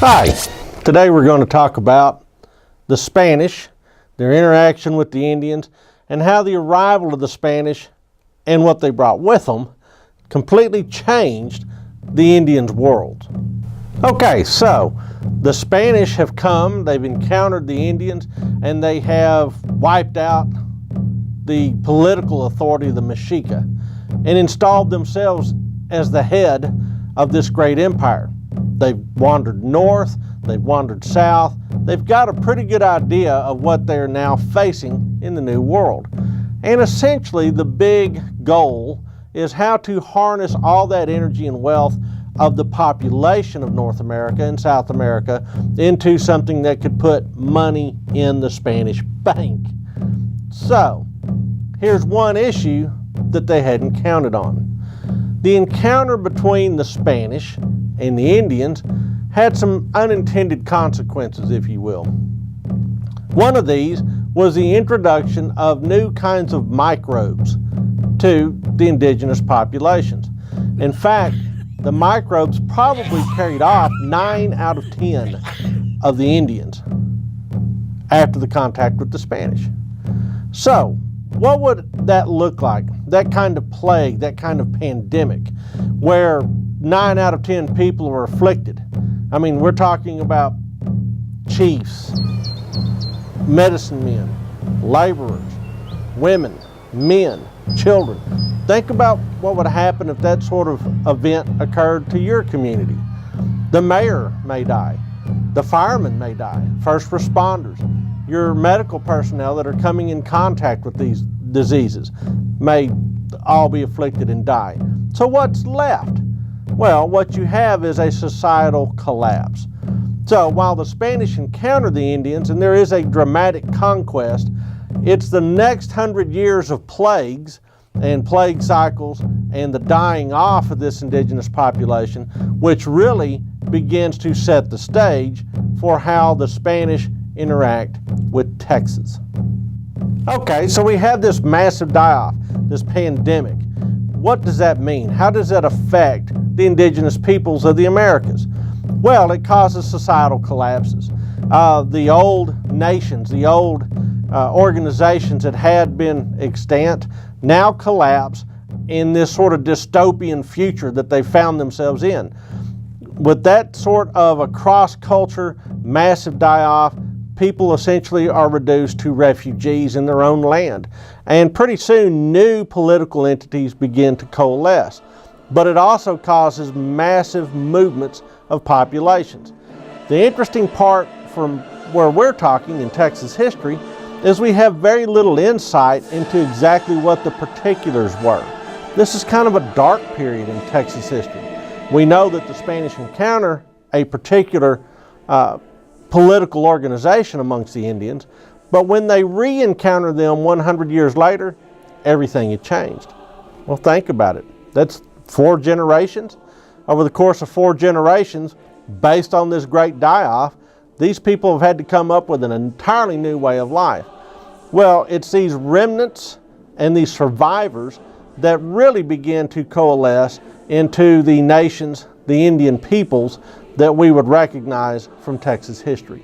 Hi, today we're going to talk about the Spanish, their interaction with the Indians, and how the arrival of the Spanish and what they brought with them completely changed the Indians' world. Okay, so the Spanish have come, they've encountered the Indians, and they have wiped out the political authority of the Mexica and installed themselves as the head of this great empire. They've wandered north, they've wandered south, they've got a pretty good idea of what they're now facing in the New World. And essentially the big goal is how to harness all that energy and wealth of the population of North America and South America into something that could put money in the Spanish bank. So, here's one issue that they hadn't counted on. The encounter between the Spanish and the Indians had some unintended consequences, if you will. One of these was the introduction of new kinds of microbes to the indigenous populations. In fact, the microbes probably carried off 9 out of 10 of the Indians after the contact with the Spanish. So, what would that look like? That kind of plague, that kind of pandemic, where 9 out of 10 people are afflicted. I mean, we're talking about chiefs, medicine men, laborers, women, men, children. Think about what would happen if that sort of event occurred to your community. The mayor may die. The firemen may die. First responders. Your medical personnel that are coming in contact with these diseases may all be afflicted and die. So what's left? Well, what you have is a societal collapse. So while the Spanish encounter the Indians and there is a dramatic conquest, it's the next 100 years of plagues and plague cycles and the dying off of this indigenous population which really begins to set the stage for how the Spanish interact with Texas. Okay, so we have this massive die-off, this pandemic. What does that mean? How does that affect the indigenous peoples of the Americas? Well, it causes societal collapses. The old nations, the old organizations that had been extant now collapse in this sort of dystopian future that they found themselves in. With that sort of a cross-culture, massive die-off, people essentially are reduced to refugees in their own land. And pretty soon, new political entities begin to coalesce. But it also causes massive movements of populations. The interesting part from where we're talking in Texas history is we have very little insight into exactly what the particulars were. This is kind of a dark period in Texas history. We know that the Spanish encounter a particular political organization amongst the Indians, but when they re-encounter them 100 years later, everything had changed. Well, think about it. That's 4 generations. Over the course of 4 generations, based on this great die-off, these people have had to come up with an entirely new way of life. Well, it's these remnants and these survivors that really begin to coalesce into the nations, the Indian peoples, that we would recognize from Texas history.